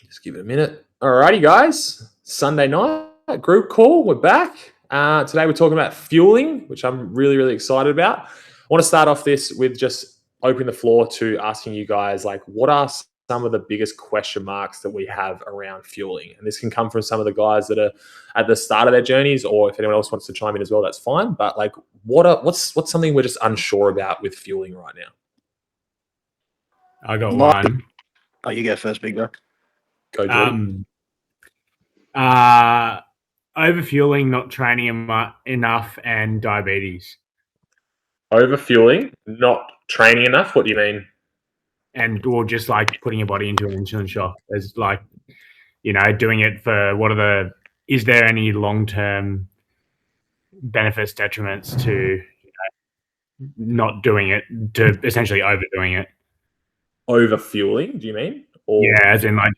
Just give it a minute. Alrighty, guys. Sunday night group call. We're back. Today we're talking about fueling, which I'm really, really excited about. I want to start off this with just opening the floor to asking you guys, like, what are some of the biggest question marks that we have around fueling? And this can come from some of the guys that are at the start of their journeys, or if anyone else wants to chime in as well, that's fine. But like, what's something we're just unsure about with fueling right now? I got one. Oh, you go first, big guy. Go, Jordy. Overfueling, not training enough, and diabetes. Overfueling, not training enough. What do you mean? Or just like putting your body into an insulin shock. As like, doing it for is there any long-term benefits, detriments to not doing it, to essentially overdoing it? Overfueling, do you mean? Or yeah, as in like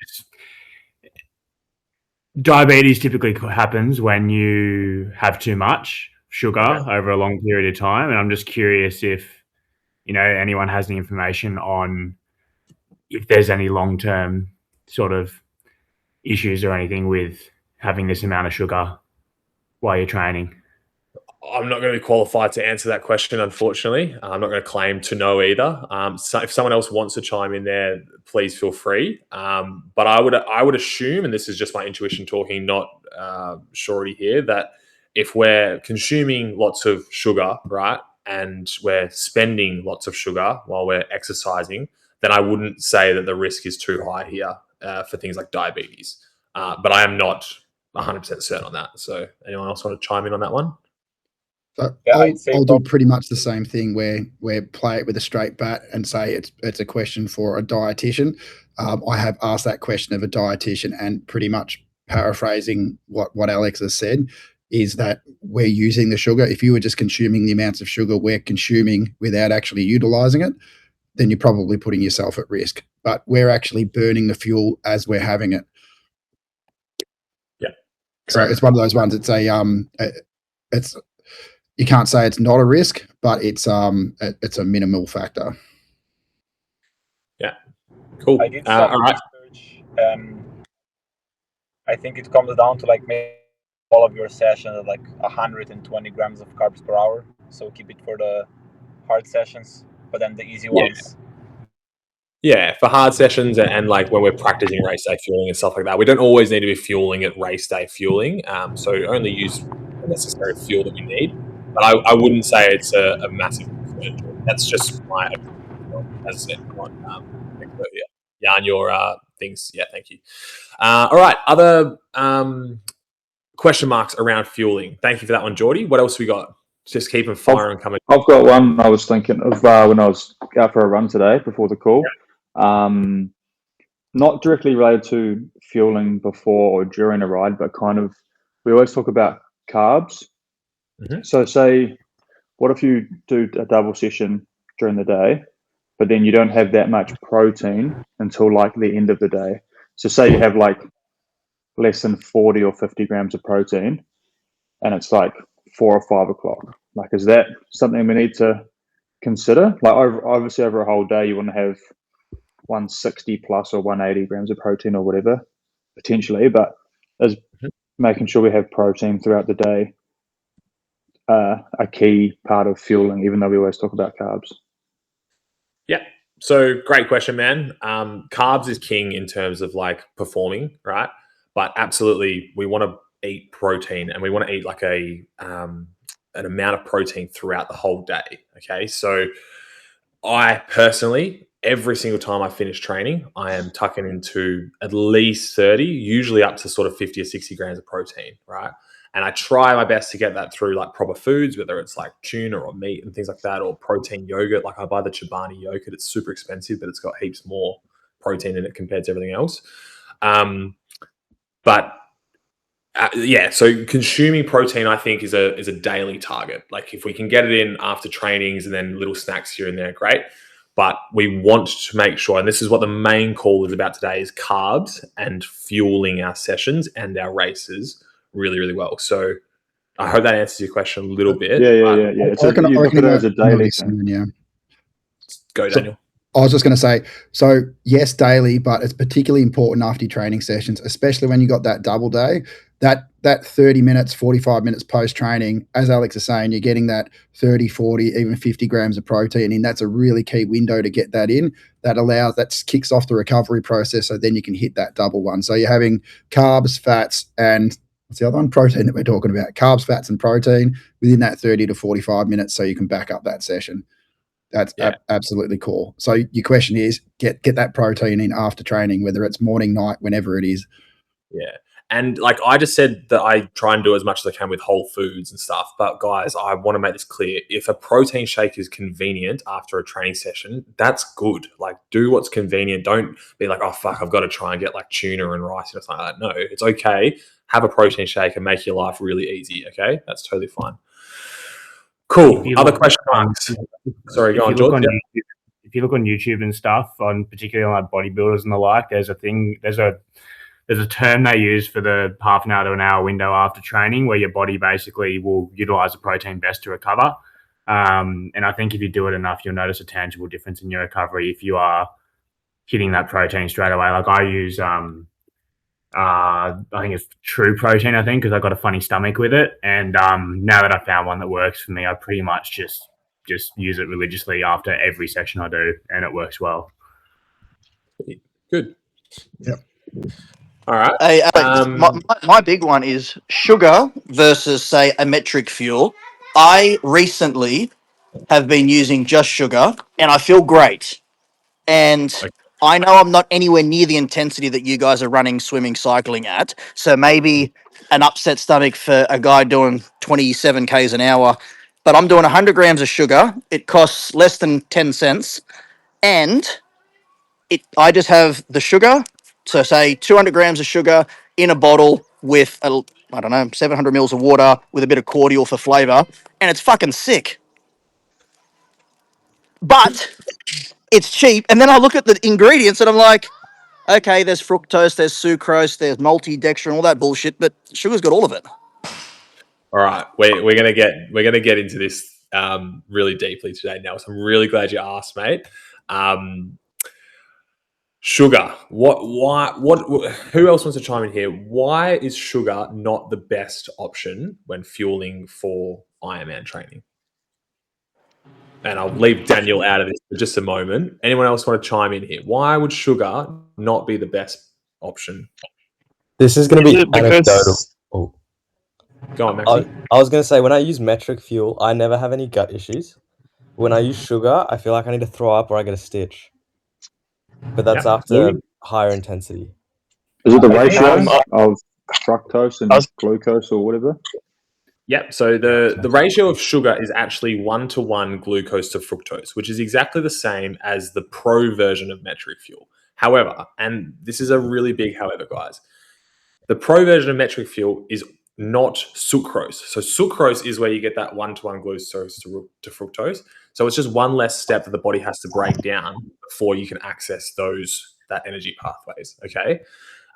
diabetes typically happens when you have too much sugar over a long period of time. And I'm just curious if, anyone has any information on if there's any long-term sort of issues or anything with having this amount of sugar while you're training. I'm not going to be qualified to answer that question, unfortunately. I'm not going to claim to know either. So if someone else wants to chime in there, please feel free. But I would assume, and this is just my intuition talking, not surety here, that if we're consuming lots of sugar, right, and we're spending lots of sugar while we're exercising, then I wouldn't say that the risk is too high here for things like diabetes. But I am not 100% certain on that. So anyone else want to chime in on that one? So I'll do pretty much the same thing where play it with a straight bat and say it's a question for a dietitian. I have asked that question of a dietitian, and pretty much paraphrasing what Alex has said is that we're using the sugar. If you were just consuming the amounts of sugar we're consuming without actually utilizing it, then you're probably putting yourself at risk. But we're actually burning the fuel as we're having it. Yeah. So it's one of those ones. It's you can't say it's not a risk, but it's a minimal factor. Yeah, cool. I did some research. I think it comes down to like maybe all of your sessions at like 120 grams of carbs per hour. So keep it for the hard sessions, but then the easy ones. Yeah, for hard sessions and like when we're practicing race day fueling and stuff like that, we don't always need to be fueling at race day fueling. So only use the necessary fuel that we need. But I wouldn't say it's a massive concern. That's just my opinion, as I said, not expert here. Yeah, on your things. Yeah, thank you. All right, other question marks around fueling. Thank you for that one, Geordie. What else we got? Just keep them firing coming. I've got one I was thinking of when I was out for a run today before the call. Not directly related to fueling before or during a ride, but kind of, we always talk about carbs. Mm-hmm. So say, what if you do a double session during the day, but then you don't have that much protein until like the end of the day? So say you have like less than 40 or 50 grams of protein and it's like 4 or 5 o'clock. Like, is that something we need to consider? Like, obviously over a whole day, you want to have 160 plus or 180 grams of protein or whatever, potentially, but is making sure we have protein throughout the day a key part of fueling, even though we always talk about carbs? Yeah. So great question, man. Carbs is king in terms of like performing, right? But absolutely, we want to eat protein, and we want to eat like an amount of protein throughout the whole day. Okay. So I personally, every single time I finish training, I am tucking into at least 30, usually up to sort of 50 or 60 grams of protein, right? And I try my best to get that through like proper foods, whether it's like tuna or meat and things like that, or protein yogurt. Like I buy the Chobani yogurt. It's super expensive, but it's got heaps more protein in it compared to everything else. So consuming protein, I think, is a daily target. Like if we can get it in after trainings and then little snacks here and there, great. But we want to make sure, and this is what the main call is about today, is carbs and fueling our sessions and our races really, really well. So I hope that answers your question a little bit. Yeah. It's I reckon as a daily thing. yeah. Go, Daniel. I was just going to say, so yes, daily, but it's particularly important after your training sessions, especially when you got that double day. That 30 minutes, 45 minutes post training, as Alex is saying, you're getting that 30, 40, even 50 grams of protein in. That's a really key window to get that in. That kicks off the recovery process, so then you can hit that double one. So you're having carbs, fats, and what's the other one? Protein that we're talking about. Carbs, fats, and protein within that 30 to 45 minutes, so you can back up that session. That's absolutely core. So your question is get that protein in after training, whether it's morning, night, whenever it is. Yeah. And like I just said that I try and do as much as I can with whole foods and stuff. But guys, I want to make this clear. If a protein shake is convenient after a training session, that's good. Like do what's convenient. Don't be like, oh, fuck, I've got to try and get like tuna and rice or something like that. No, it's okay. Have a protein shake and make your life really easy. Okay. That's totally fine. Cool. Other question marks? Sorry, go on, George. If you look on YouTube and stuff, on particularly on like bodybuilders and the like, there's a term they use for the half an hour to an hour window after training where your body basically will utilize the protein best to recover. And I think if you do it enough, you'll notice a tangible difference in your recovery if you are hitting that protein straight away. Like I use I think it's True Protein, I think, because I've got a funny stomach with it. And now that I found one that works for me, I pretty much just use it religiously after every session I do, and it works well. Good. Yep. All right. Hey, Alex, my big one is sugar versus, say, a Metriq fuel. I recently have been using just sugar, and I feel great. And I know I'm not anywhere near the intensity that you guys are running, swimming, cycling at. So maybe an upset stomach for a guy doing 27 Ks an hour. But I'm doing 100 grams of sugar. It costs less than 10 cents. And I just have the sugar. So say 200 grams of sugar in a bottle with, 700 mils of water with a bit of cordial for flavor. And it's fucking sick. But it's cheap. And then I look at the ingredients and I'm like, okay, there's fructose, there's sucrose, there's maltodextrin, all that bullshit, but sugar's got all of it. All right, we're gonna get into this really deeply today, Nels. I'm really glad you asked, mate. Sugar. Who else wants to chime in here? Why is sugar not the best option when fueling for Ironman training? And I'll leave Daniel out of this for just a moment. Anyone else want to chime in here? Why would sugar not be the best option? This is going to be anecdotal. Oh. Go on, Maxi. I was going to say, when I use Metriq fuel, I never have any gut issues. When I use sugar, I feel like I need to throw up or I get a stitch. But that's after higher intensity. Is it the ratio of fructose and glucose or whatever? Yep. So the ratio of sugar is actually 1-to-1 glucose to fructose, which is exactly the same as the pro version of Metriq fuel. However, and this is a really big however, guys, the pro version of Metriq fuel is not sucrose. So sucrose is where you get that 1-to-1 glucose to fructose. So it's just one less step that the body has to break down before you can access that energy pathways. Okay.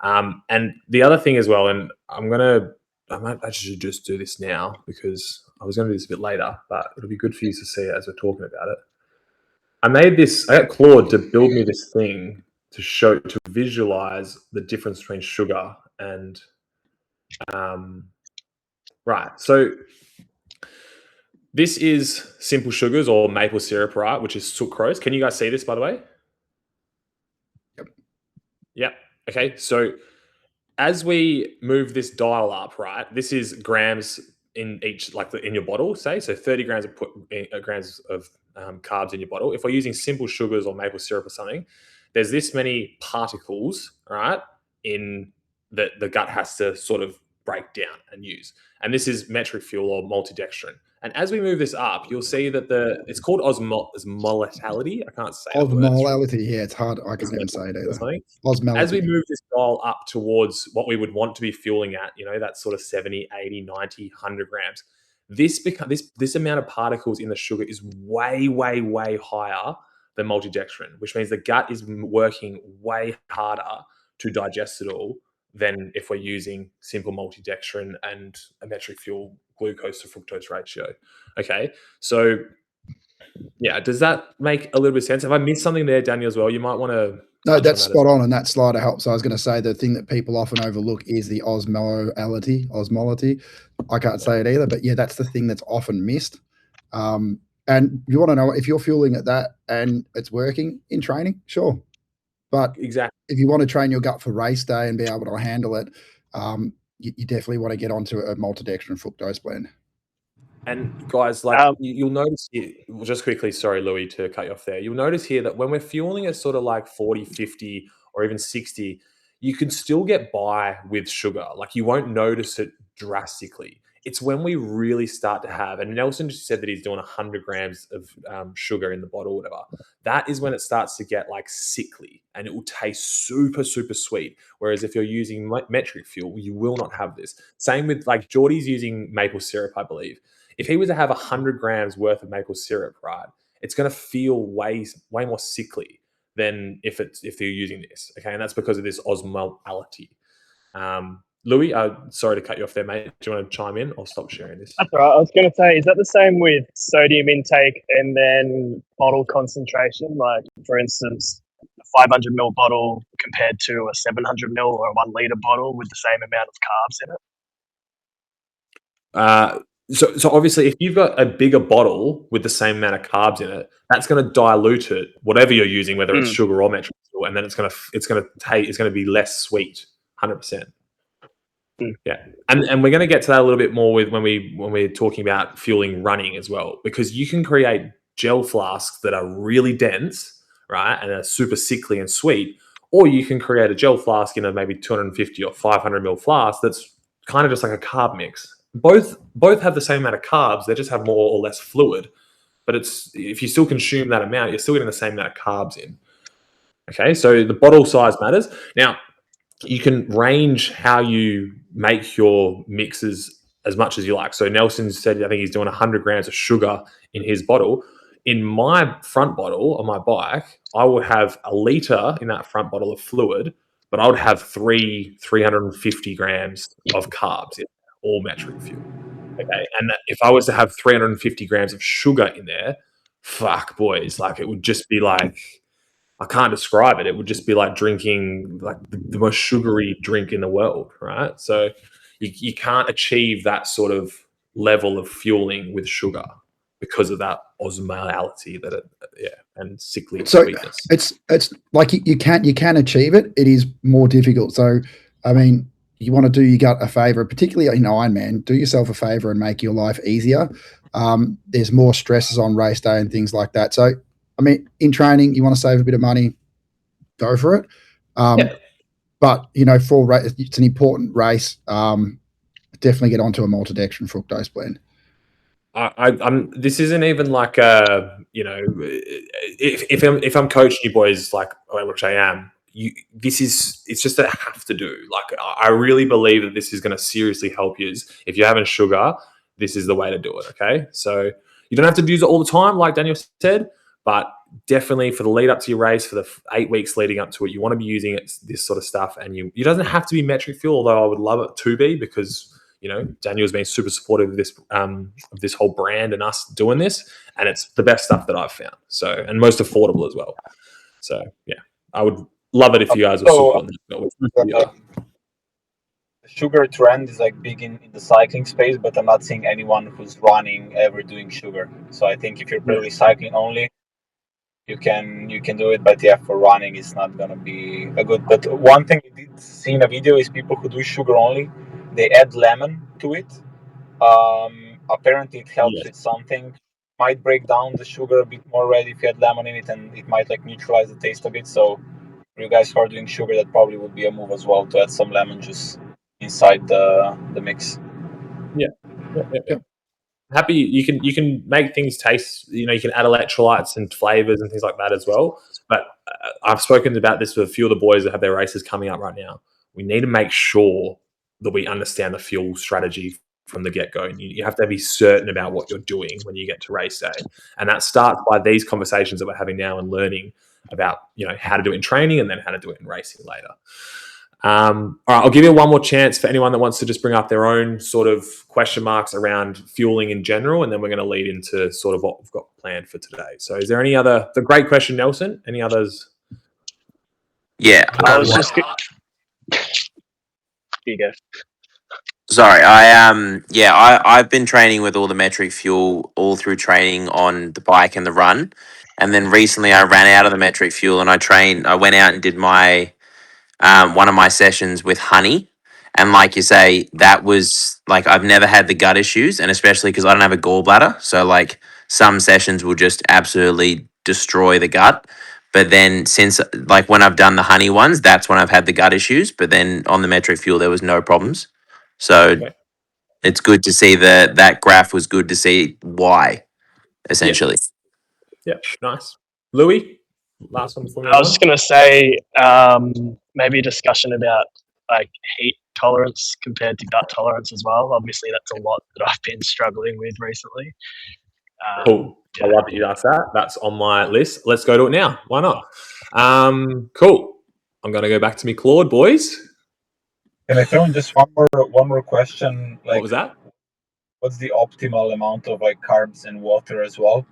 And the other thing as well, and I might actually just do this now because I was going to do this a bit later, but it'll be good for you to see it as we're talking about it. I got Claude to build me this thing to visualize the difference between sugar and, right. So this is simple sugars or maple syrup, right? Which is sucrose. Can you guys see this, by the way? Yep. Okay. So as we move this dial up, right, this is grams in each, like in your bottle, say, so 30 grams of carbs in your bottle. If we're using simple sugars or maple syrup or something, there's this many particles, right, in that the gut has to sort of break down and use. And this is Metriq fuel or maltodextrin. And as we move this up, you'll see that it's called osmolality. I can't say osmolality. Yeah, it's hard. I can't even say it either. Osmolality. As we move this dial up towards what we would want to be fueling at, that sort of 70, 80, 90, 100 grams, this amount of particles in the sugar is way, way, way higher than maltodextrin, which means the gut is working way harder to digest it all than if we're using simple maltodextrin and a Metriq fuel glucose to fructose ratio. Okay, so Yeah, does that make a little bit of sense? If I missed something there, Daniel, as well, you might want to. No, that's spot on, and that slider helps. So I was going to say the thing that people often overlook is the osmolality. I can't say it either, but yeah, that's the thing that's often missed. And you want to know if you're fueling at that and it's working in training, sure. But exactly, if you want to train your gut for race day and be able to handle it, you definitely want to get onto a maltodextrin fructose blend. And guys, like you'll notice here, just quickly, sorry, Louis, to cut you off there. You'll notice here that when we're fueling at sort of like 40, 50, or even 60, you can still get by with sugar. Like you won't notice it drastically. It's when we really start to have, and Nelson just said that he's doing 100 grams of sugar in the bottle, or whatever. That is when it starts to get like sickly and it will taste super, super sweet. Whereas if you're using Metriq fuel, you will not have this. Same with like Geordie's using maple syrup, I believe. If he was to have 100 grams worth of maple syrup, right, it's going to feel way more sickly than if they're using this. Okay, and that's because of this osmolality. Louis, sorry to cut you off there, mate. Do you want to chime in? I'll stop sharing this. That's all right. I was going to say, is that the same with sodium intake and then bottle concentration? Like, for instance, a 500 ml bottle compared to a 700 ml or a 1 litre bottle with the same amount of carbs in it? So obviously, if you've got a bigger bottle with the same amount of carbs in it, that's going to dilute it, whatever you're using, whether it's sugar or Metriq, and then it's going to be less sweet, 100%. Yeah, and we're going to get to that a little bit more with when we're talking about fueling running as well, because you can create gel flasks that are really dense, right, and are super sickly and sweet, or you can create a gel flask in a maybe 250 or 500 ml flask that's kind of just like a carb mix. Both have the same amount of carbs; they just have more or less fluid. But if you still consume that amount, you're still getting the same amount of carbs in. Okay, so the bottle size matters. Now, you can range how you make your mixes as much as you like. So Nelson said, I think he's doing 100 grams of sugar in his bottle. In my front bottle on my bike, I would have a litre in that front bottle of fluid, but I would have 350 grams of carbs in all Metriq fuel. Okay, and if I was to have 350 grams of sugar in there, fuck, boys, like it would just be like, I can't describe it. It would just be like drinking like the most sugary drink in the world, right? So you can't achieve that sort of level of fueling with sugar because of that osmolality and sickly sweetness. It's like you can achieve it. It is more difficult. So I mean, you want to do your gut a favor, particularly in Ironman. Do yourself a favor and make your life easier. There's more stresses on race day and things like that. So I mean, in training, you want to save a bit of money, go for it. But, for race, it's an important race. Definitely get onto a maltodextrin fructose blend. This isn't even like if I'm coaching you boys, like, which I am, it's just a have to do. Like, I really believe that this is going to seriously help you. If you're having sugar, this is the way to do it. Okay. So you don't have to use it all the time, like Daniel said, but definitely for the lead up to your race, for the 8 weeks leading up to it, you want to be using this sort of stuff. And it doesn't have to be Metriq fuel, although I would love it to be, because Daniel's been super supportive of this whole brand and us doing this, and it's the best stuff that I've found. So, and most affordable as well. So yeah, I would love it if you guys were supporting the sugar trend is like big in the cycling space, but I'm not seeing anyone who's running ever doing sugar. So I think if you're purely cycling only, you can do it, but yeah, for running it's not gonna be a good. But one thing I did see in a video is people who do sugar only, they add lemon to it. Apparently it helps with something. Might break down the sugar a bit more red if you add lemon in it, and it might like neutralize the taste a bit. So for you guys who are doing sugar, that probably would be a move as well, to add some lemon juice inside the mix. Yeah. Happy you can make things taste. You can add electrolytes and flavors and things like that as well. But I've spoken about this with a few of the boys that have their races coming up right now. We need to make sure that we understand the fuel strategy from the get-go. And you have to be certain about what you're doing when you get to race day. And that starts by these conversations that we're having now and learning about, how to do it in training and then how to do it in racing later. All right, I'll give you one more chance for anyone that wants to just bring up their own sort of question marks around fueling in general, and then we're going to lead into sort of what we've got planned for today. So is there any other, the great question, Nelson, any others? Yeah. I was just... Here you go. Sorry, I've been training with all the Metriq fuel all through training on the bike and the run. And then recently I ran out of the Metriq fuel and I went out and did my one of my sessions with honey. And like you say, that was like, I've never had the gut issues, and especially because I don't have a gallbladder. So like some sessions will just absolutely destroy the gut. But then since like when I've done the honey ones, that's when I've had the gut issues. But then on the Metriq fuel, there was no problems. So Okay. it's good to see that graph was good to see why, essentially. Yeah, nice. Louis, last one before we I was just going to say maybe a discussion about like heat tolerance compared to gut tolerance as well. Obviously, that's a lot that I've been struggling with recently. Cool. I love that you asked that. That's on my list. Let's go to it now. Why not? Cool. I'm going to go back to me, Claude, boys. Can I throw in just one more question? Like, what was that? What's the optimal amount of like carbs and water as well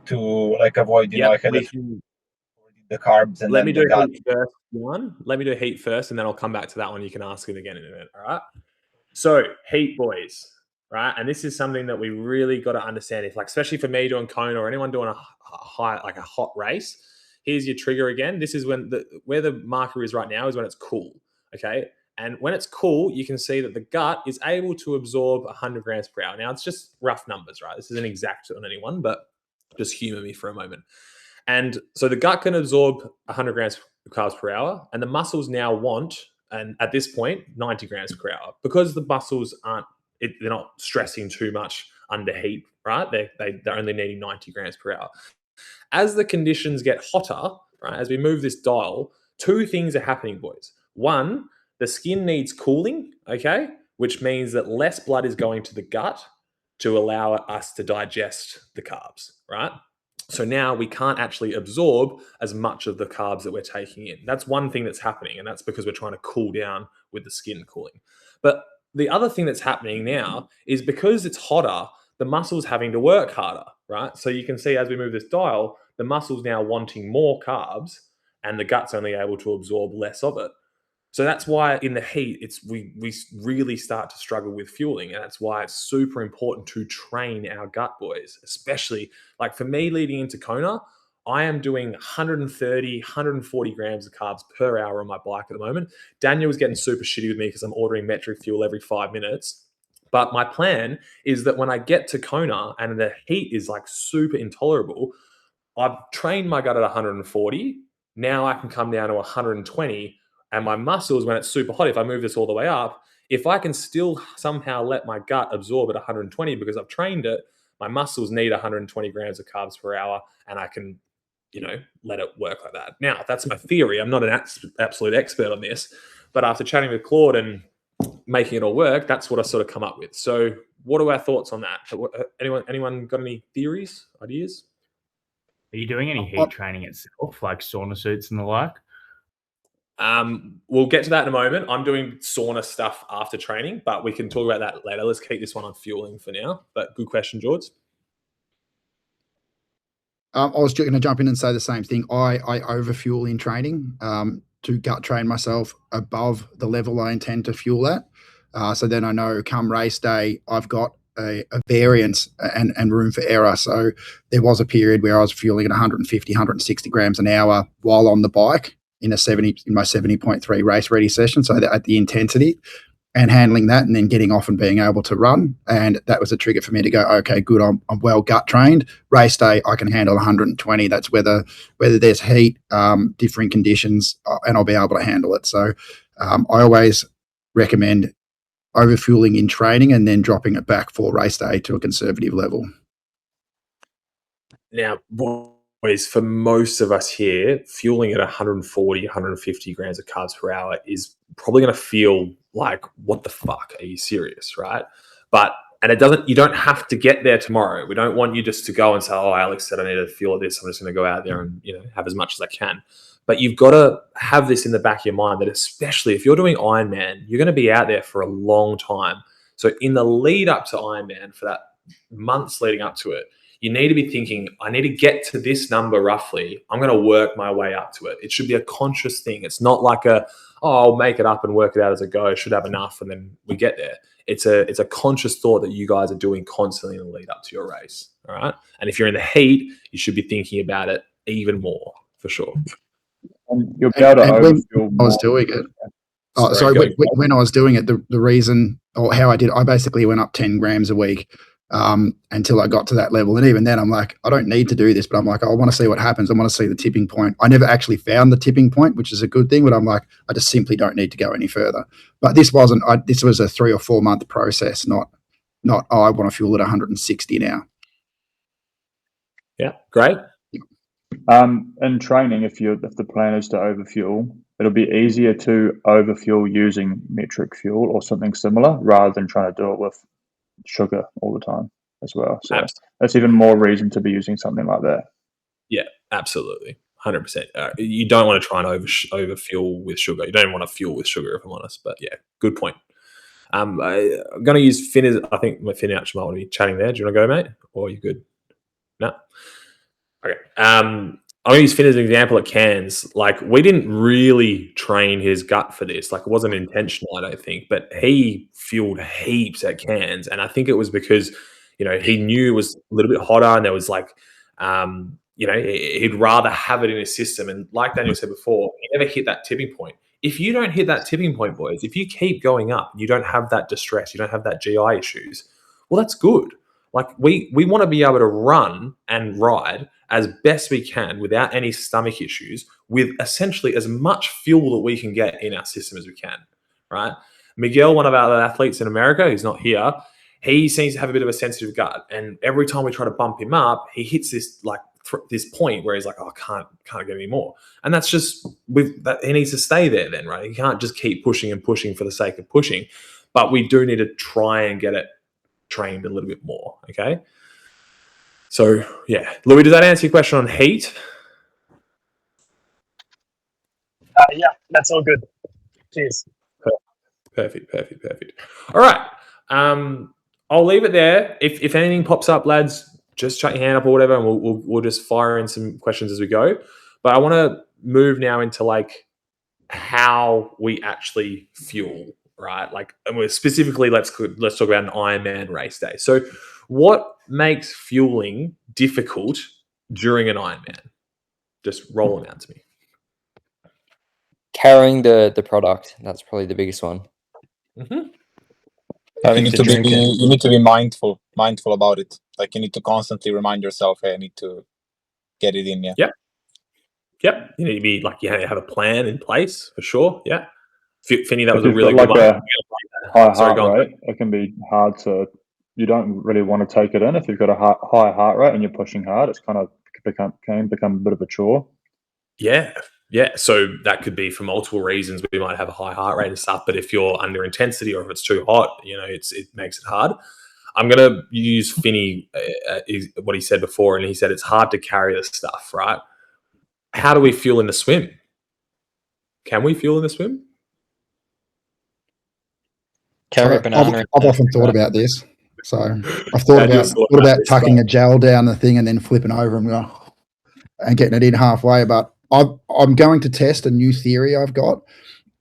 to like avoid, you know, I had the carbs and let then me do the gut. heat first. Let me do heat first, and then I'll come back to that one. You can ask it again in a minute. All right. So heat, boys. Right, and this is something that we really got to understand. If, like, especially for me doing Kona or anyone doing a hot race, here's your trigger again. This is when where the marker is right now is when it's cool. Okay, and when it's cool, you can see that the gut is able to absorb 100 grams per hour. Now it's just rough numbers, right? This isn't exact on anyone, but just humor me for a moment. And so the gut can absorb 100 grams of carbs per hour, and the muscles now want, and at this point, 90 grams per hour, because the muscles they're not stressing too much under heat, right? They're only needing 90 grams per hour. As the conditions get hotter, right, as we move this dial, two things are happening, boys. One, the skin needs cooling, okay, which means that less blood is going to the gut to allow us to digest the carbs, right? So now we can't actually absorb as much of the carbs that we're taking in. That's one thing that's happening, and that's because we're trying to cool down with the skin cooling. But the other thing that's happening now is because it's hotter, the muscle's having to work harder, right? So you can see as we move this dial, the muscle's now wanting more carbs and the gut's only able to absorb less of it. So that's why in the heat, we really start to struggle with fueling. And that's why it's super important to train our gut, boys, especially like for me leading into Kona, I am doing 130, 140 grams of carbs per hour on my bike at the moment. Daniel was getting super shitty with me because I'm ordering Metriq fuel every 5 minutes. But my plan is that when I get to Kona and the heat is like super intolerable, I've trained my gut at 140. Now I can come down to 120. And my muscles, when it's super hot, if I move this all the way up, if I can still somehow let my gut absorb at 120 because I've trained it, my muscles need 120 grams of carbs per hour, and I can, let it work like that. Now, that's my theory. I'm not an absolute expert on this, but after chatting with Claude and making it all work, that's what I sort of come up with. So what are our thoughts on that? Anyone got any theories, ideas? Are you doing any heat training itself, like sauna suits and the like? We'll get to that in a moment. I'm doing sauna stuff after training, but we can talk about that later. Let's keep this one on fueling for now. But good question, George. I was going to jump in and say the same thing. I overfuel in training to gut train myself above the level I intend to fuel at. So then I know come race day, I've got a variance and room for error. So there was a period where I was fueling at 150, 160 grams an hour while on the bike in my 70.3 race ready session. So at the intensity and handling that and then getting off and being able to run. And that was a trigger for me to go, okay, good. I'm well gut trained. Race day, I can handle 120. That's whether there's heat, differing conditions, and I'll be able to handle it. So I always recommend overfueling in training and then dropping it back for race day to a conservative level. Now, boys, for most of us here, fueling at 140, 150 grams of carbs per hour is probably going to feel like, what the fuck? Are you serious, right? You don't have to get there tomorrow. We don't want you just to go and say, oh, Alex said I need to fuel at this. I'm just going to go out there and have as much as I can. But you've got to have this in the back of your mind that especially if you're doing Ironman, you're going to be out there for a long time. So in the lead up to Ironman, for that months leading up to it, you need to be thinking, I need to get to this number roughly. I'm going to work my way up to it. It should be a conscious thing. It's not like I'll make it up and work it out as I go. I should have enough and then we get there. It's a conscious thought that you guys are doing constantly in the lead up to your race. All right. And if you're in the heat, you should be thinking about it even more, for sure. And you'll be able to overfuel I was doing it. When I was doing it, the reason or how I did it, I basically went up 10 grams a week until I got to that level. And even then I'm like, I don't need to do this, but I'm like, I want to see what happens. I want to see the tipping point. I never actually found the tipping point, which is a good thing, but I'm like, I just simply don't need to go any further. But this was a 3 or 4 month process, not I want to fuel at 160 now. Yeah, great. In training, if the plan is to overfuel, it'll be easier to overfuel using Metriq fuel or something similar rather than trying to do it with sugar all the time as well. So that's even more reason to be using something like that. Yeah, absolutely. 100%. You don't want to try and overfuel with sugar. You don't want to fuel with sugar, if I'm honest. But yeah, good point. I'm going to use Finn as, I think Finn actually might want to be chatting there. Do you want to go, mate? Or are you good? No? Okay. I'm going to use Finn as an example at Cairns. Like, we didn't really train his gut for this. Like, it wasn't intentional, I don't think. But he fueled heaps at Cairns. And I think it was because, he knew it was a little bit hotter and there was like, he'd rather have it in his system. And like Daniel said before, he never hit that tipping point. If you don't hit that tipping point, boys, if you keep going up, you don't have that distress, you don't have that GI issues, well, that's good. Like, we want to be able to run and ride as best we can without any stomach issues with essentially as much fuel that we can get in our system as we can, right? Miguel, one of our athletes in America who's not here, he seems to have a bit of a sensitive gut. And every time we try to bump him up, he hits this this point where he's like, oh, I can't get any more. And that's just, he needs to stay there then, right? He can't just keep pushing and pushing for the sake of pushing. But we do need to try and get it trained a little bit more, okay? So, yeah. Louis, does that answer your question on heat? Yeah, that's all good. Cheers. Perfect. All right. I'll leave it there. If anything pops up, lads, just chuck your hand up or whatever, and we'll just fire in some questions as we go. But I want to move now into like how we actually fuel, right? Like, and we're specifically let's talk about an Ironman race day. So, what makes fueling difficult during an Ironman? Just roll them out to me. Carrying the product, that's probably the biggest one. Mm-hmm. You need to be mindful about it. Like, you need to constantly remind yourself, hey, I need to get it in. Yep. You need to be like, you have a plan in place for sure. Yeah. Finny, that was a really good one. High heart rate, it can be hard to, you don't really want to take it in. If you've got a high heart rate and you're pushing hard, it's kind of can become a bit of a chore. Yeah. So that could be for multiple reasons. We might have a high heart rate and stuff, but if you're under intensity or if it's too hot, it makes it hard. I'm going to use Finny, what he said before, and he said it's hard to carry this stuff, right? How do we fuel in the swim? Can we fuel in the swim? Carry a banana. I've often thought about this. So I've thought about tucking a gel down the thing and then flipping over and getting it in halfway. But I'm going to test a new theory I've got,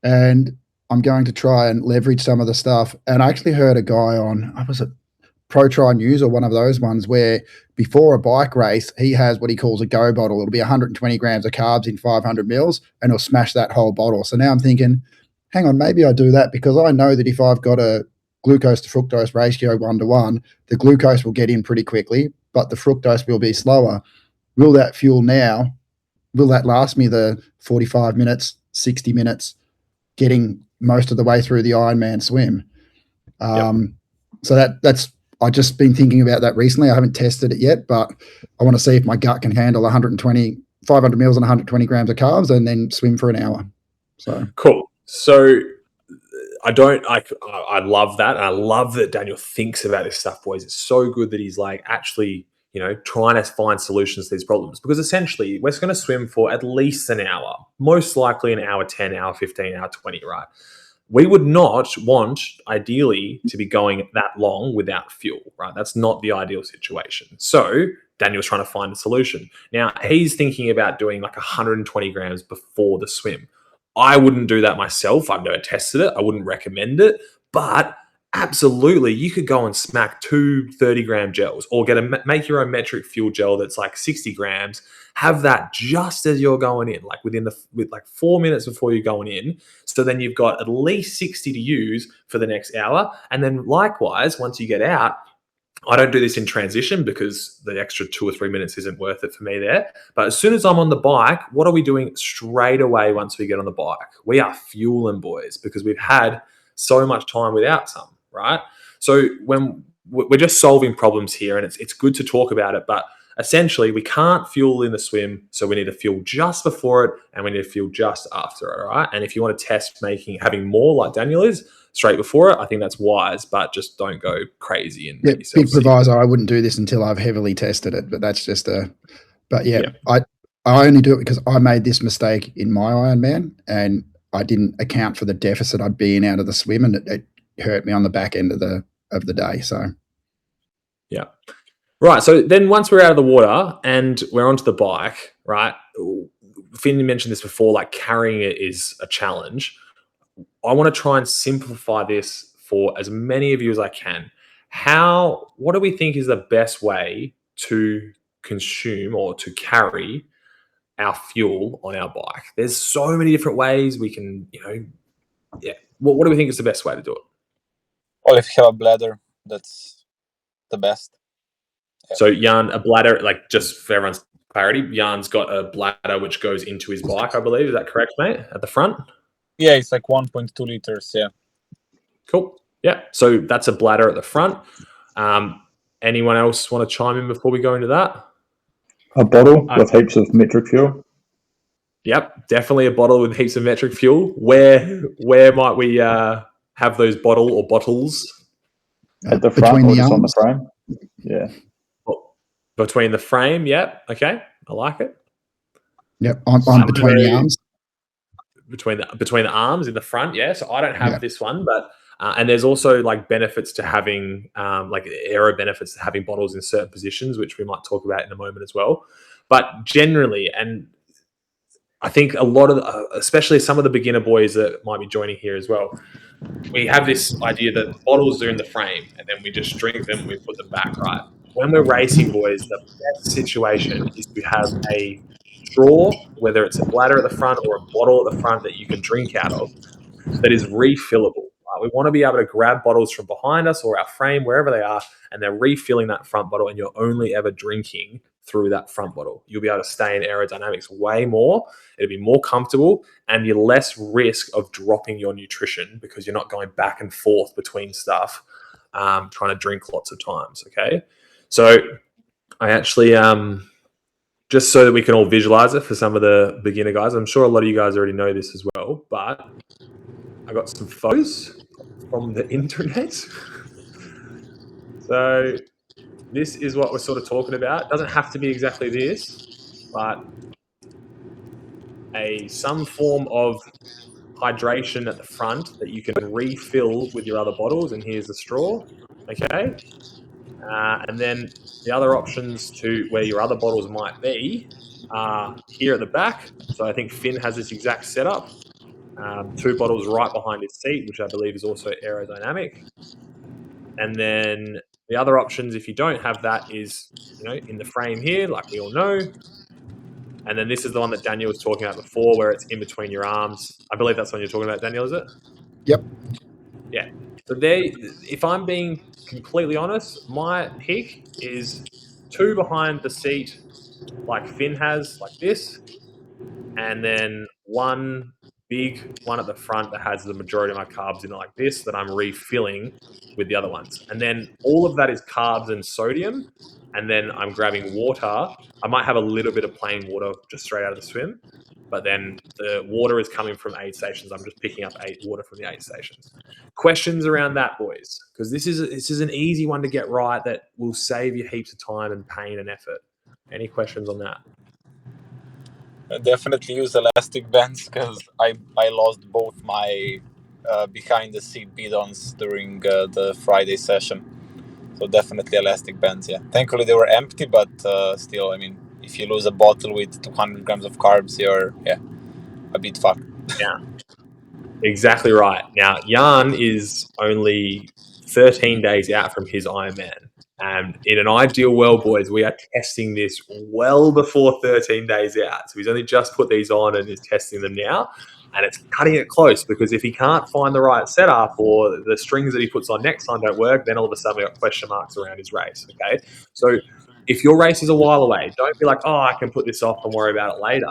and I'm going to try and leverage some of the stuff. And I actually heard a guy on, was it Pro Tri News or one of those ones, where before a bike race, he has what he calls a go bottle. It'll be 120 grams of carbs in 500 mils, and he'll smash that whole bottle. So now I'm thinking, hang on, maybe I do that, because I know that if I've got a glucose to fructose ratio 1-to-1, the glucose will get in pretty quickly, but the fructose will be slower. Will that fuel now? Will that last me the 45 minutes, 60 minutes, getting most of the way through the Ironman swim? So that's, I've just been thinking about that recently. I haven't tested it yet, but I want to see if my gut can handle 500 mils and 120 grams of carbs and then swim for an hour. So cool. So I love that. And I love that Daniel thinks about this stuff, boys. It's so good that he's like, actually, trying to find solutions to these problems, because essentially we're going to swim for at least an hour, most likely an hour 10, hour 15, hour 20, right? We would not want, ideally, to be going that long without fuel, right? That's not the ideal situation. So Daniel's trying to find a solution. Now, he's thinking about doing like 120 grams before the swim. I wouldn't do that myself. I've never tested it. I wouldn't recommend it. But absolutely, you could go and smack 2 30-gram gels, or make your own Metriq fuel gel that's like 60 grams. Have that just as you're going in, like with like 4 minutes before you're going in. So then you've got at least 60 to use for the next hour. And then likewise, once you get out, I don't do this in transition because the extra 2 or 3 minutes isn't worth it for me there. But as soon as I'm on the bike, what are we doing straight away once we get on the bike? We are fueling, boys, because we've had so much time without some, right? So when we're just solving problems here, and it's good to talk about it, but essentially we can't fuel in the swim, so we need to fuel just before it, and we need to fuel just after it, all right? And if you want to test having more like Daniel is, straight before it, I think that's wise, but just don't go crazy and make yourself big proviso. I wouldn't do this until I've heavily tested it, but that's just I only do it because I made this mistake in my Ironman, and I didn't account for the deficit I'd be in out of the swim, and it hurt me on the back end of the day. So yeah. Right. So then once we're out of the water and we're onto the bike, right? Finn mentioned this before, like carrying it is a challenge. I want to try and simplify this for as many of you as I can. What do we think is the best way to consume or to carry our fuel on our bike? There's so many different ways we can, What do we think is the best way to do it? Well, if you have a bladder, that's the best. Yeah. So Jan, a bladder, like just for everyone's clarity, Jan's got a bladder which goes into his bike, I believe. Is that correct, mate? At the front? Yeah, it's like 1.2 liters. Yeah. Cool. Yeah. So that's a bladder at the front. Anyone else want to chime in before we go into that? A bottle with heaps of Metriq fuel. Yep, definitely a bottle with heaps of Metriq fuel. Where might we have those bottles? At the front or just on the frame? Yeah. Between the frame, yep. Okay, I like it. Yep, on between the arms. Between the arms in the front, yeah. So I don't have this one, but and there's also like benefits to having like aero benefits to having bottles in certain positions, which we might talk about in a moment as well. But generally, and I think a lot of, especially some of the beginner boys that might be joining here as well, we have this idea that bottles are in the frame and then we just drink them and we put them back, right? When we're racing, boys, the best situation is to have a straw, whether it's a bladder at the front or a bottle at the front that you can drink out of, that is refillable. Right? We want to be able to grab bottles from behind us or our frame, wherever they are, and they're refilling that front bottle, and you're only ever drinking through that front bottle. You'll be able to stay in aerodynamics way more. It'll be more comfortable, and you're less risk of dropping your nutrition because you're not going back and forth between stuff, trying to drink lots of times, okay? So I actually, just so that we can all visualize it for some of the beginner guys, I'm sure a lot of you guys already know this as well, but I got some photos from the internet. So this is what we're sort of talking about. It doesn't have to be exactly this, but some form of hydration at the front that you can refill with your other bottles. And here's the straw, okay? And then the other options to where your other bottles might be are here at the back. So I think Finn has this exact setup. 2 bottles right behind his seat, which I believe is also aerodynamic. And then the other options, if you don't have that, is in the frame here, like we all know. And then this is the one that Daniel was talking about before, where it's in between your arms. I believe that's the one you're talking about, Daniel, is it? Yep. Yeah. So if I'm being completely honest, my pick is 2 behind the seat, like Finn has, like this, and then 1 big one at the front that has the majority of my carbs in it, like this, that I'm refilling with the other ones. And then all of that is carbs and sodium. And then I'm grabbing water. I might have a little bit of plain water just straight out of the swim. but then the water is coming from aid stations. I'm just picking up water from the aid stations. Questions around that, boys? Because this is an easy one to get right that will save you heaps of time and pain and effort. Any questions on that? I definitely use elastic bands because I lost both my behind the seat bidons during the Friday session. So definitely elastic bands, yeah. Thankfully they were empty, but still, I mean, if you lose a bottle with 200 grams of carbs, you're a bit fucked. Yeah, exactly right. Now, Jan is only 13 days out from his Ironman. And in an ideal world, boys, we are testing this well before 13 days out. So he's only just put these on and is testing them now. And it's cutting it close because if he can't find the right setup or the strings that he puts on next time don't work, then all of a sudden we got question marks around his race. Okay. So if your race is a while away, don't be like, oh, I can put this off and worry about it later.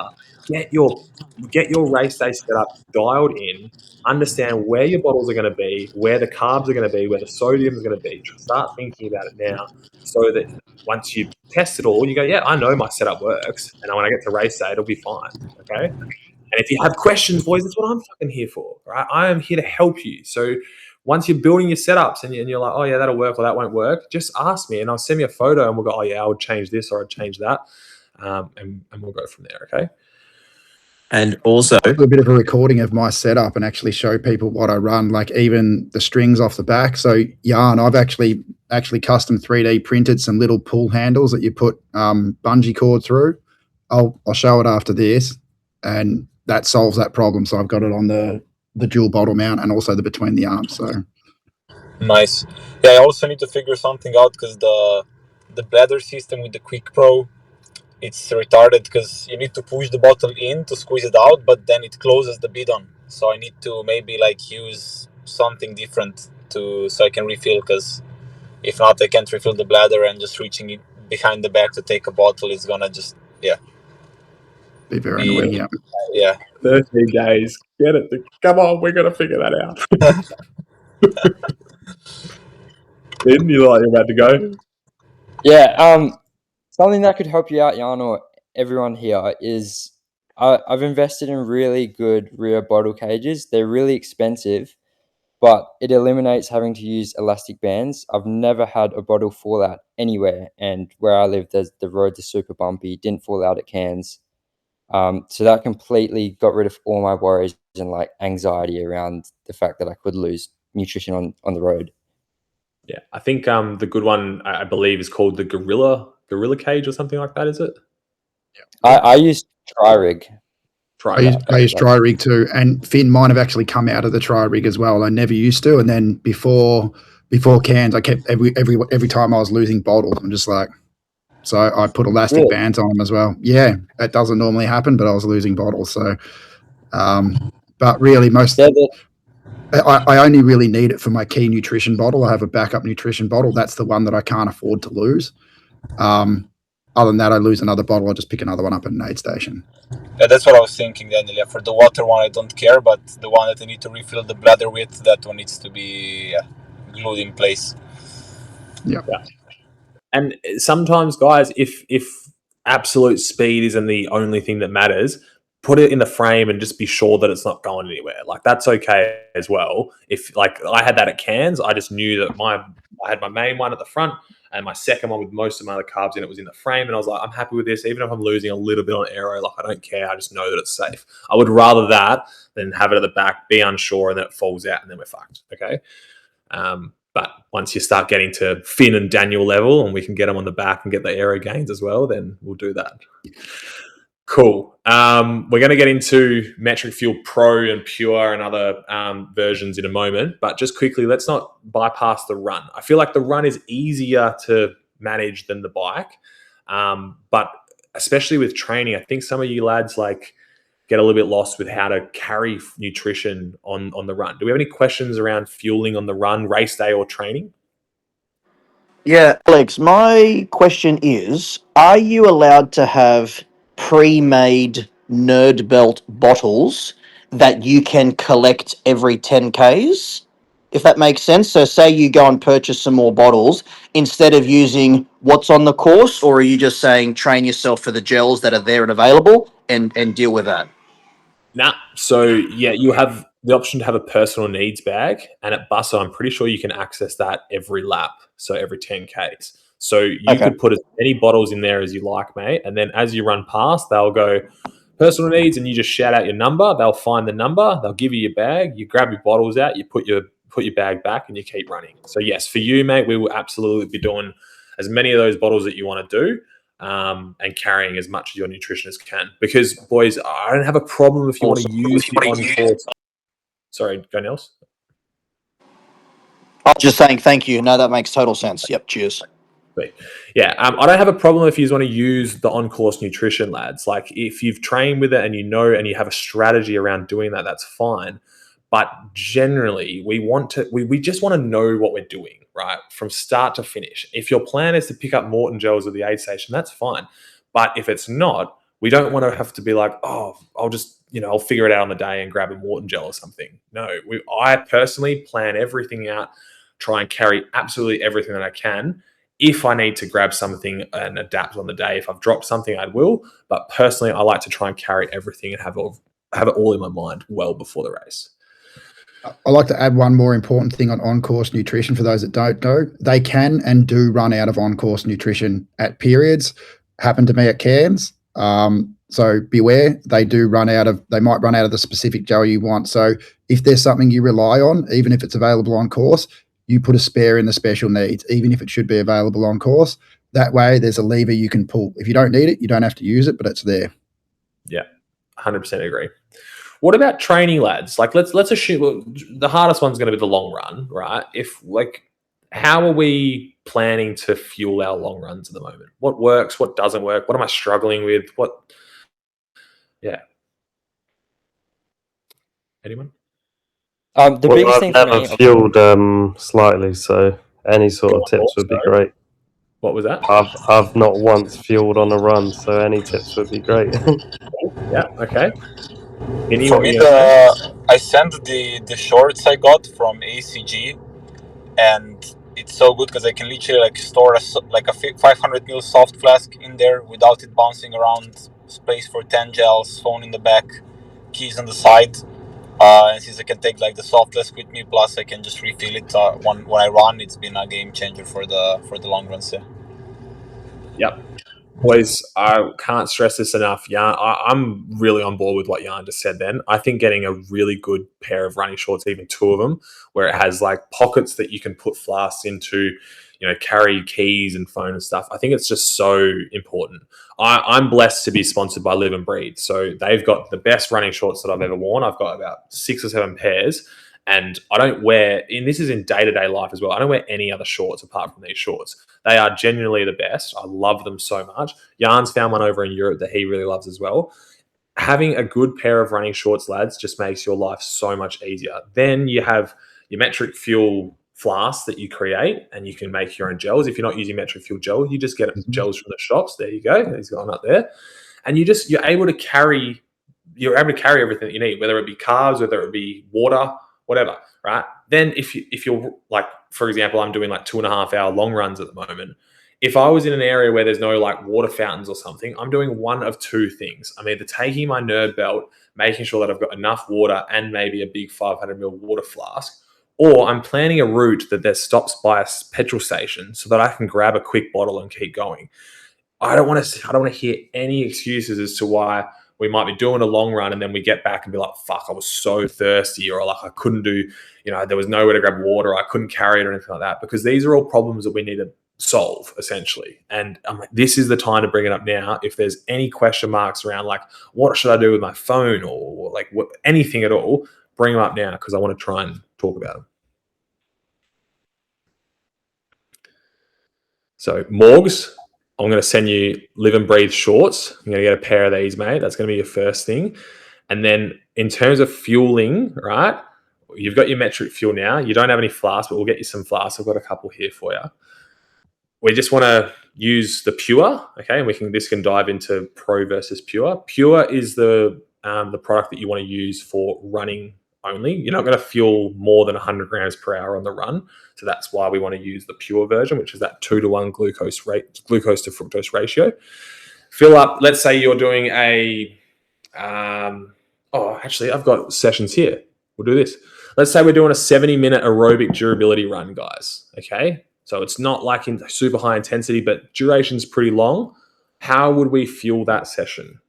Get your race day setup dialed in. Understand where your bottles are going to be, where the carbs are going to be, where the sodium is going to be. Start thinking about it now so that once you test it all, you go, yeah, I know my setup works. And when I get to race day, it'll be fine. Okay. And if you have questions, boys, that's what I'm fucking here for. Right? I am here to help you. So once you're building your setups and you're like, oh, yeah, that'll work or that won't work, just ask me and I'll send me a photo and we'll go, oh, yeah, I would change this or I'd change that. And we'll go from there. Okay. And also I'll do a bit of a recording of my setup and actually show people what I run, like even the strings off the back. So Jan, I've actually custom 3D printed some little pull handles that you put bungee cord through. I'll show it after this, and that solves that problem. So I've got it on the dual bottle mount and also the between the arms. So nice. Yeah, I also need to figure something out because the bladder system with the Quick Pro, it's retarded because you need to push the bottle in to squeeze it out, but then it closes the bidon. So I need to maybe like use something different so I can refill, because if not, I can't refill the bladder, and just reaching it behind the back to take a bottle is gonna just be very annoying. Yeah. 13 days. Get it. Come on, we're gonna figure that out. Then you're about to go. Yeah. Something that could help you out, Jan, or everyone here, is I've invested in really good rear bottle cages. They're really expensive, but it eliminates having to use elastic bands. I've never had a bottle fall out anywhere, and where I live, the roads are super bumpy. Didn't fall out at Cairns, so that completely got rid of all my worries and like anxiety around the fact that I could lose nutrition on the road. Yeah, I think the good one I believe is called the Gorilla Cage or something like that. Is it? I use Tri-Rig. I use Tri-Rig too, and Finn, mine have actually come out of the Tri-Rig as well. I never used to, and then before Cairns, I kept every time I was losing bottles, I'm just like, so I put elastic bands on them as well. Yeah, that doesn't normally happen, but I was losing bottles. So, but really I only really need it for my key nutrition bottle. I have a backup nutrition bottle. That's the one that I can't afford to lose. Other than that, I lose another bottle. I just pick another one up at an aid station. Yeah, that's what I was thinking, Daniel. Yeah, for the water one, I don't care, but the one that I need to refill the bladder with, that one needs to be glued in place. Yeah. And sometimes, guys, if absolute speed isn't the only thing that matters, put it in the frame and just be sure that it's not going anywhere. Like that's okay as well. If like I had that at Cairns, I just knew that I had my main one at the front and my second one with most of my other carbs in it was in the frame, and I was like, I'm happy with this. Even if I'm losing a little bit on aero, like I don't care. I just know that it's safe. I would rather that than have it at the back, be unsure, and then it falls out, and then we're fucked. Okay. But once you start getting to Finn and Daniel level, and we can get them on the back and get the aero gains as well, then we'll do that. Cool. We're going to get into Metriq Fuel Pro and Pure and other versions in a moment, but just quickly, let's not bypass the run. I feel like the run is easier to manage than the bike, but especially with training, I think some of you lads get a little bit lost with how to carry nutrition on the run. Do we have any questions around fueling on the run, race day or training? Yeah, Alex, my question is, are you allowed to have pre-made nerd belt bottles that you can collect every 10Ks? If that makes sense. So say you go and purchase some more bottles instead of using what's on the course, or are you just saying train yourself for the gels that are there and available and deal with that? Nah. So yeah, you have the option to have a personal needs bag, and at Busso, I'm pretty sure you can access that every lap, so every 10Ks. So you could put as many bottles in there as you like, mate, and then as you run past, they'll go personal needs, and you just shout out your number. They'll find the number, they'll give you your bag, you grab your bottles out, you put your bag back, and you keep running. So yes, for you, mate, we will absolutely be doing as many of those bottles that you want to do. And carrying as much of your nutritionist can. Because, boys, I don't have a problem if you want to use the on-course. Sorry, go Nels. I was just saying thank you. No, that makes total sense. Yep, cheers. Yeah, I don't have a problem if you want to use the on-course nutrition, lads. Like, if you've trained with it and you know and you have a strategy around doing that, that's fine. But generally, we just want to know what we're doing, right? From start to finish. If your plan is to pick up Morton gels at the aid station, that's fine. But if it's not, we don't want to have to be like, oh, I'll just, I'll figure it out on the day and grab a Morton gel or something. No, I personally plan everything out, try and carry absolutely everything that I can. If I need to grab something and adapt on the day, if I've dropped something, I will. But personally, I like to try and carry everything and have it all in my mind well before the race. I like to add one more important thing on course nutrition for those that don't know. They can and do run out of on-course nutrition at periods. Happened to me at Cairns. So beware, they might run out of the specific gel you want. So if there's something you rely on, even if it's available on course, you put a spare in the special needs, even if it should be available on course. That way there's a lever you can pull. If you don't need it, you don't have to use it, but it's there. Yeah, 100% agree. What about training, lads? Like, let's assume the hardest one's going to be the long run, right? How are we planning to fuel our long runs at the moment? What works? What doesn't work? What am I struggling with? Yeah. Anyone? The biggest thing for me, I've never fueled slightly, so any sort of tips would be great. What was that? I've not once fueled on a run, so any tips would be great. Yeah. Okay. For me, I sent the shorts I got from ACG, and it's so good because I can literally store a 500 ml soft flask in there without it bouncing around. Space for 10 gels, phone in the back, keys on the side. And since I can take the soft flask with me, plus I can just refill it when I run, it's been a game changer for the long runs. Yeah. Yep. Boys, I can't stress this enough. I'm really on board with what Jan just said then. I think getting a really good pair of running shorts, even two of them, where it has pockets that you can put flasks into, carry keys and phone and stuff. I think it's just so important. I'm blessed to be sponsored by Live and Breathe. So they've got the best running shorts that I've ever worn. I've got about 6 or 7 pairs. And I don't wear, and this is in day-to-day life as well, I don't wear any other shorts apart from these shorts. They are genuinely the best. I love them so much. Jan's found one over in Europe that he really loves as well. Having a good pair of running shorts, lads, just makes your life so much easier. Then you have your Metriq Fuel flasks that you create, and you can make your own gels. If you're not using Metriq Fuel gel, you just get gels from the shops. There you go. He's gone up there. And you're able to carry everything that you need, whether it be carbs, whether it be water, whatever, right? Then if you're for example, I'm doing 2.5 hour long runs at the moment. If I was in an area where there's no water fountains or something, I'm doing one of two things. I'm either taking my Nerd Belt, making sure that I've got enough water and maybe a big 500 ml water flask, or I'm planning a route that there's stops by a petrol station so that I can grab a quick bottle and keep going. I don't want to hear any excuses as to why we might be doing a long run and then we get back and be like, fuck, I was so thirsty, or I couldn't do, there was nowhere to grab water, or I couldn't carry it or anything like that, because these are all problems that we need to solve essentially. And this is the time to bring it up now. If there's any question marks around what should I do with my phone or anything at all, bring them up now, because I want to try and talk about them. So Morgs, I'm going to send you Live and Breathe shorts. I'm going to get a pair of these, mate. That's going to be your first thing. And then in terms of fueling, right, you've got your Metriq Fuel now. You don't have any flasks, but we'll get you some flasks. I've got a couple here for you. We just want to use the Pure, okay? And this can dive into Pro versus Pure. Pure is the product that you want to use for running only. You're not going to fuel more than 100 grams per hour on the run. So that's why we want to use the Pure version, which is that 2-to-1 glucose to fructose ratio. Fill up, let's say you're doing Oh, actually, I've got sessions here. We'll do this. Let's say we're doing a 70-minute aerobic durability run, guys. Okay, so it's not like in super high intensity, but duration's pretty long. How would we fuel that session?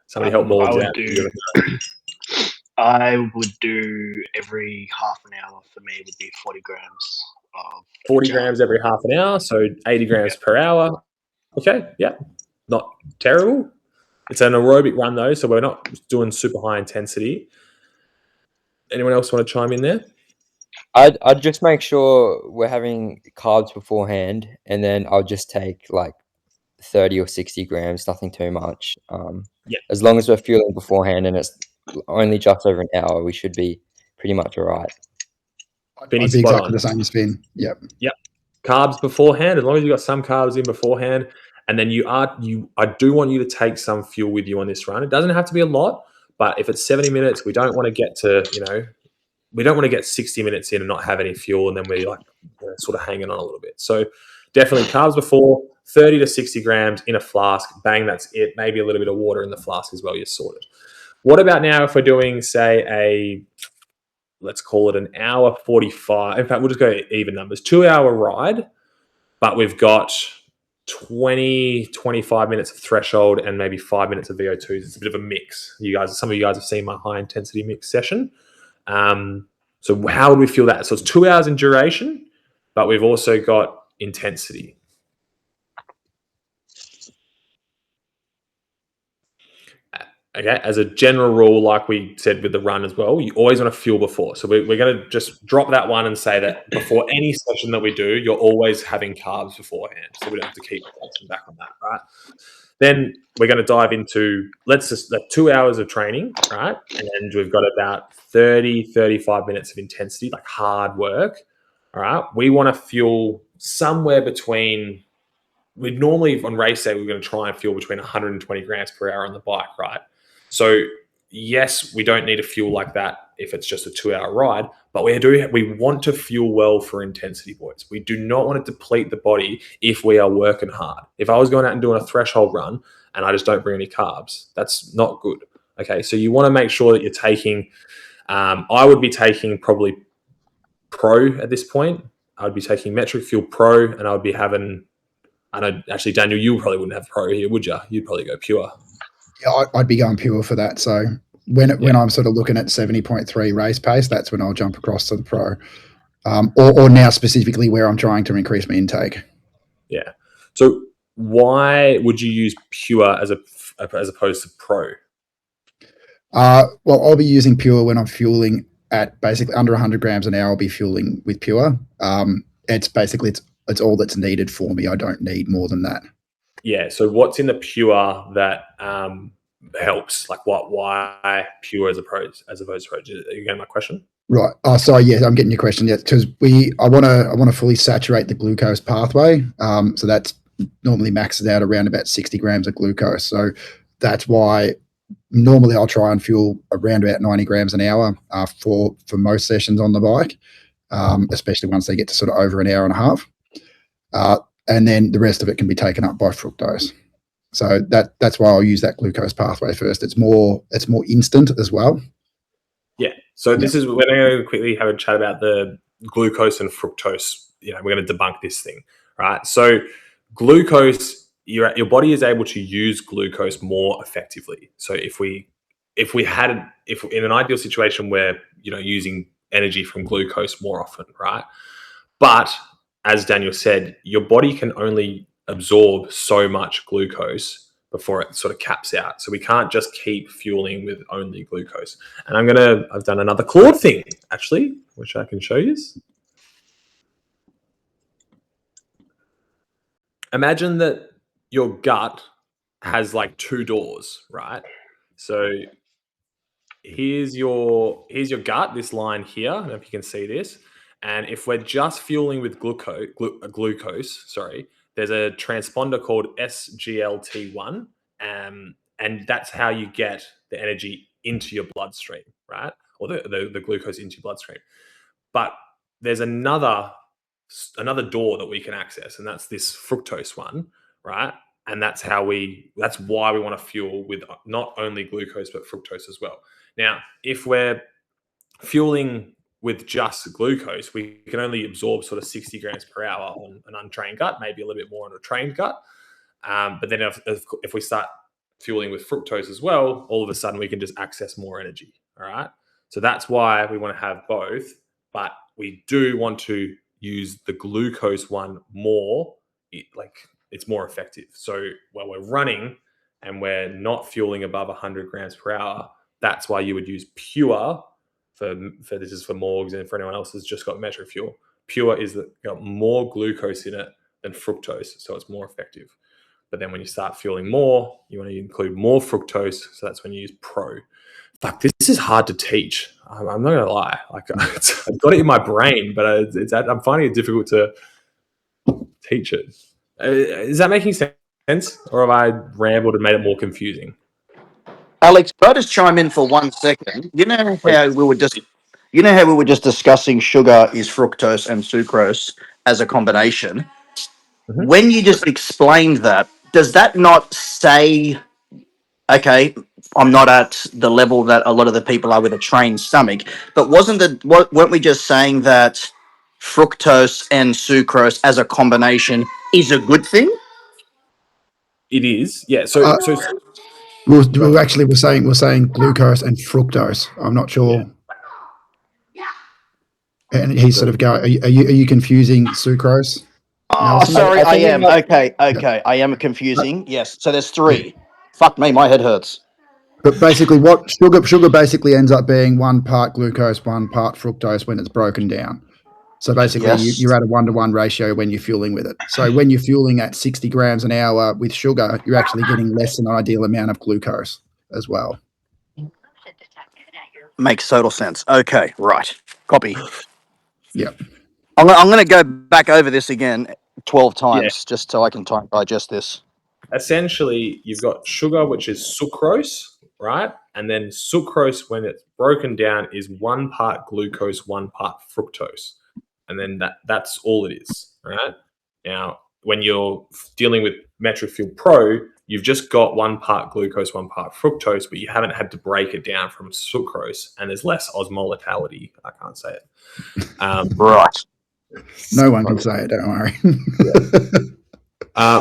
Somebody help balls out. I would do every half an hour. For me, would be 40 grams of 40 grams every half an hour, so 80 grams per hour. Okay, yeah, not terrible. It's an aerobic run though, so we're not doing super high intensity. Anyone else want to chime in there? I'd just make sure we're having carbs beforehand, and then I'll just take like 30 or 60 grams, nothing too much. Yeah. As long as we're fueling beforehand and it's only just over an hour, we should be pretty much all right. I'd be exactly the same as Finn. Yep. Carbs beforehand, as long as you've got some carbs in beforehand, and then I do want you to take some fuel with you on this run. It doesn't have to be a lot, but if it's 70 minutes, we don't want to get to, we don't want to get 60 minutes in and not have any fuel, and then we're like sort of hanging on a little bit. So definitely carbs before, 30 to 60 grams in a flask. Bang, that's it. Maybe a little bit of water in the flask as well. You're sorted. What about now if we're doing, say, let's call it an hour 45. In fact, we'll just go even numbers. 2-hour ride, but we've got 20, 25 minutes of threshold and maybe 5 minutes of VO2s. It's a bit of a mix. Some of you guys have seen my high intensity mix session. So how would we feel that? So it's 2 hours in duration, but we've also got intensity. Okay, as a general rule, like we said with the run as well, you always want to fuel before. So we're going to just drop that one and say that before any session that we do, you're always having carbs beforehand. So we don't have to keep back on that, right? Then we're going to dive into, 2 hours of training, right? And we've got about 30, 35 minutes of intensity, like hard work, all right? We want to fuel somewhere between, we'd normally on race day, we're going to try and fuel between 120 grams per hour on the bike, right? So yes, we don't need to fuel like that if it's just a 2-hour ride, but we want to fuel well for intensity, boys. We do not want to deplete the body if we are working hard. If I was going out and doing a threshold run and I just don't bring any carbs, that's not good. Okay, so you want to make sure that you're taking, I would be taking probably Pro at this point. I would be taking Metriq Fuel Pro, and I would be having, I know, actually, Daniel, you probably wouldn't have Pro here, would you? You'd probably go Pure. Yeah, I'd be going Pure for that. So when I'm sort of looking at 70.3 race pace, that's when I'll jump across to the Pro. Or now specifically where I'm trying to increase my intake. Yeah. So why would you use Pure as opposed to Pro? Well, I'll be using Pure when I'm fueling at basically under 100 grams an hour. I'll be fueling with Pure. It's basically it's all that's needed for me. I don't need more than that. Yeah. So what's in the Pure that helps? Like why Pure as opposed to Pro? Are you getting my question? Right. Oh, sorry. Yeah, I'm getting your question. Yeah, because I want to fully saturate the glucose pathway. So that's normally maxes out around about 60 grams of glucose. So that's why normally I'll try and fuel around about 90 grams an hour for most sessions on the bike, especially once they get to sort of over an hour and a half. And then the rest of it can be taken up by fructose. So that's why I'll use that glucose pathway first. It's more instant as well. Yeah. So this is, we're going to quickly have a chat about the glucose and fructose. We're going to debunk this thing, right? So glucose, your body is able to use glucose more effectively. So if in an ideal situation where using energy from glucose more often, right? But as Daniel said, your body can only absorb so much glucose before it sort of caps out. So we can't just keep fueling with only glucose. And I've done another Claude thing, actually, which I can show you. Imagine that your gut has like 2 doors, right? So here's your gut, this line here. I don't know if you can see this. And if we're just fueling with glucose, there's a transponder called SGLT1, and that's how you get the energy into your bloodstream, right? Or the glucose into your bloodstream. But there's another door that we can access, and that's this fructose one, right? and that's why we want to fuel with not only glucose but fructose as well. Now, if we're fueling with just glucose, we can only absorb sort of 60 grams per hour on an untrained gut, maybe a little bit more on a trained gut. But then if we start fueling with fructose as well, all of a sudden we can just access more energy. All right. So that's why we want to have both, but we do want to use the glucose one more, it's more effective. So while we're running and we're not fueling above 100 grams per hour, that's why you would use Pure for this is for Morgs, and for anyone else who's just got Metriq Fuel. Pure is got more glucose in it than fructose, so it's more effective. But then when you start fueling more, you want to include more fructose, so that's when you use Pro. Fuck, this is hard to teach. I'm not gonna lie. Like I've got it in my brain, but I'm finding it difficult to teach it. Is that making sense, or have I rambled and made it more confusing? Alex, can I just chime in for 1 second? You know how we were just discussing sugar is fructose and sucrose as a combination. Mm-hmm. When you just explained that, does that not say, okay, I'm not at the level that a lot of the people are with a trained stomach, but weren't we just saying that fructose and sucrose as a combination is a good thing? It is, yeah. So we're saying glucose and fructose. I'm not sure. And he's sort of going, are you confusing sucrose? Oh, Nelson? sorry, I think am. Okay. I am confusing. Yes. So there's three. Fuck me, my head hurts. But basically, what sugar basically ends up being 1 part glucose, 1 part fructose when it's broken down. So basically, Yes. you're at a 1-to-1 ratio when you're fueling with it. So when you're fueling at 60 grams an hour with sugar, you're actually getting less than an ideal amount of glucose as well. Makes total sense. Okay, right. Copy. Yep. I'm going to go back over this again 12 times just so I can digest this. Essentially, you've got sugar, which is sucrose, right? And then sucrose, when it's broken down, is 1 part glucose, 1 part fructose. And then that's all it is, right? Now, when you're dealing with Metriq Fuel Pro, you've just got 1 part glucose, 1 part fructose, but you haven't had to break it down from sucrose, and there's less osmolality. I can't say it. Right. No one can say it, don't worry.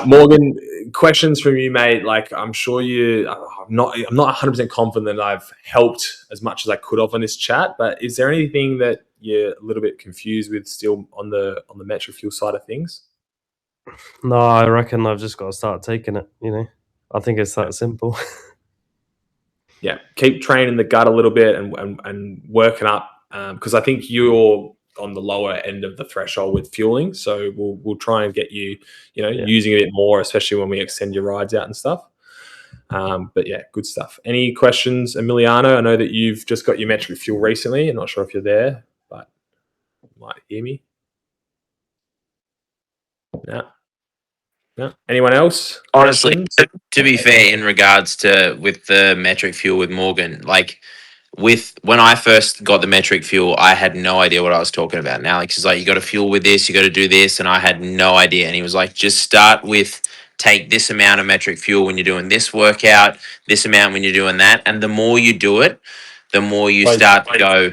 Morgan, questions from you, mate. Like, I'm sure I'm not 100% confident that I've helped as much as I could have on this chat, but is there anything that you're a little bit confused with still on the Metriq Fuel side of things? No, I reckon I've just got to start taking it, I think it's that simple. Yeah. Keep training the gut a little bit and working up, because I think you're on the lower end of the threshold with fueling, so we'll try and get you using a bit more, especially when we extend your rides out and stuff. But yeah, good stuff. Any questions, Emiliano? I know that you've just got your Metriq Fuel recently. I'm not sure if you're there, but you might hear me. No. Anyone else? Honestly, to be fair, in regards to with the Metriq Fuel with Morgan, like when I first got the Metriq Fuel, I had no idea what I was talking about. And Alex is like, you got to fuel with this, you got to do this, and I had no idea. And he was like, just start with take this amount of Metriq Fuel when you're doing this workout, this amount when you're doing that, and the more you do it, the more you start to go,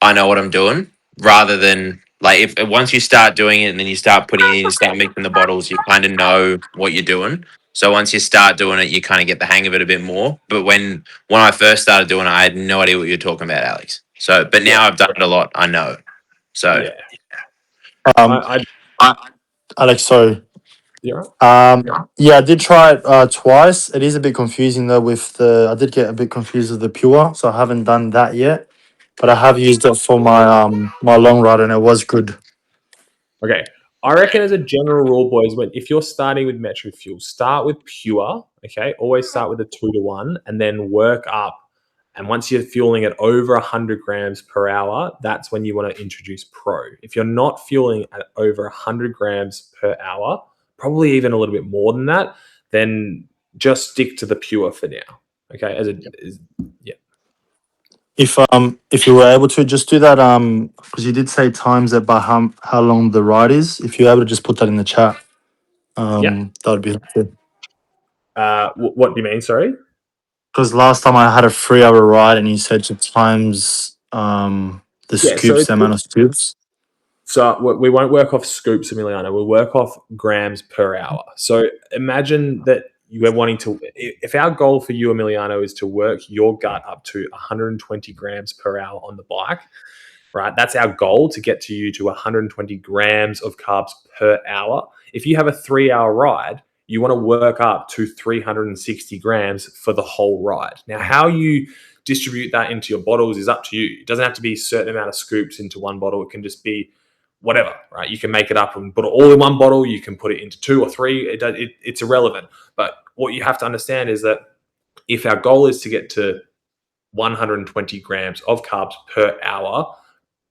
I know what I'm doing, rather than like if once you start doing it and then you start putting it in, you start mixing the bottles, you kind of know what you're doing. So once you start doing it, you kind of get the hang of it a bit more. But when I first started doing it, I had no idea what you were talking about, Alex. So, but now I've done it a lot. I know. So, Alex, sorry. Yeah. I did try it twice. It is a bit confusing though. I did get a bit confused with the Pure, so I haven't done that yet. But I have used it for my my long ride, and it was good. Okay. I reckon as a general rule, boys, if you're starting with Metriq Fuel, start with Pure, okay? Always start with a 2-to-1 and then work up. And once you're fueling at over 100 grams per hour, that's when you want to introduce Pro. If you're not fueling at over 100 grams per hour, probably even a little bit more than that, then just stick to the Pure for now, okay? If you were able to just do that, because you did say times it by how long the ride is. If you're able to just put that in the chat, that would be helpful. What do you mean? Sorry. Because last time I had a 3-hour ride, and you said to times the Yeah, scoops, the amount of scoops. So we won't work off scoops, Emiliano. We'll work off grams per hour. So imagine that we're wanting to. If our goal for you, Emiliano, is to work your gut up to 120 grams per hour on the bike, right? That's our goal, to get to you to 120 grams of carbs per hour. If you have a 3-hour ride, you want to work up to 360 grams for the whole ride. Now, how you distribute that into your bottles is up to you. It doesn't have to be a certain amount of scoops into one bottle. It can just be whatever, right? You can make it up and put it all in one bottle. You can put it into 2 or 3. It's irrelevant. But what you have to understand is that if our goal is to get to 120 grams of carbs per hour,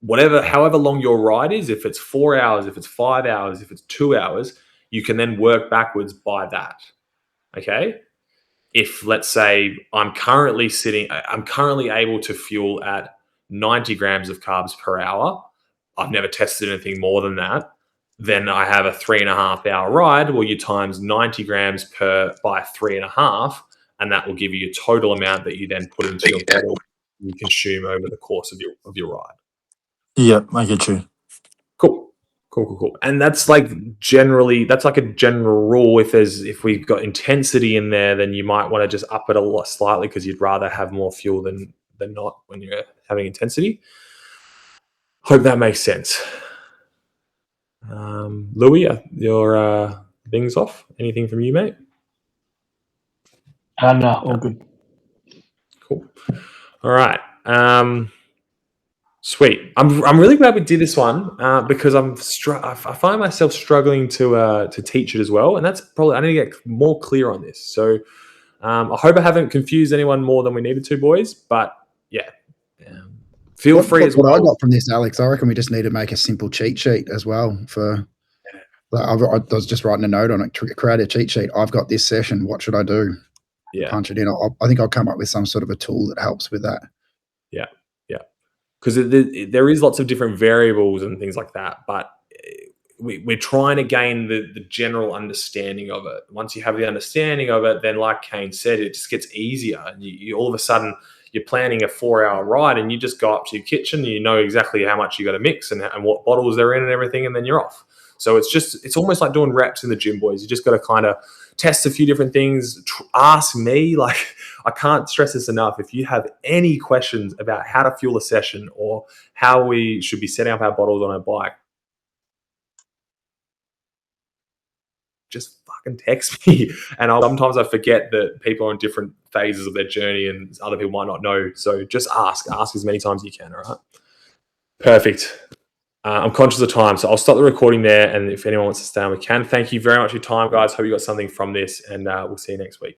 however long your ride is, if it's 4 hours, if it's 5 hours, if it's 2 hours, you can then work backwards by that. Okay? If, let's say, I'm currently able to fuel at 90 grams of carbs per hour. I've never tested anything more than that. Then I have a 3.5-hour ride. Well, you times 90 grams by 3.5, and that will give you a total amount that you then put into your bottle and you consume over the course of your ride. Yeah, I get you. Cool. And that's like a general rule. If we've got intensity in there, then you might want to just up it a lot slightly, because you'd rather have more fuel than not when you're having intensity. Hope that makes sense. Louis, your things off. Anything from you, mate? No, all good. Cool. All right. Sweet. I'm really glad we did this one, because I find myself struggling to teach it as well, and that's probably, I need to get more clear on this. So I hope I haven't confused anyone more than we needed to, boys. But yeah, feel free as well. What I got from this, Alex, I reckon we just need to make a simple cheat sheet as well. I was just writing a note on it. Create a cheat sheet. I've got this session. What should I do? Yeah. Punch it in. I think I'll come up with some sort of a tool that helps with that. Yeah. Because there is lots of different variables and things like that, but we're trying to gain the general understanding of it. Once you have the understanding of it, then like Kane said, it just gets easier. And you all of a sudden, you're planning a 4-hour ride, and you just go up to your kitchen, and you know exactly how much you got to mix and what bottles they're in and everything, and then you're off. So it's almost like doing reps in the gym, boys. You just got to kind of test a few different things. Ask me. Like, I can't stress this enough. If you have any questions about how to fuel a session or how we should be setting up our bottles on our bike, just fucking text me. And sometimes I forget that people are in different phases of their journey and other people might not know. So just ask as many times as you can. All right. Perfect. I'm conscious of time, so I'll stop the recording there. And if anyone wants to stay on, we can. Thank you very much for your time, guys. Hope you got something from this, and we'll see you next week.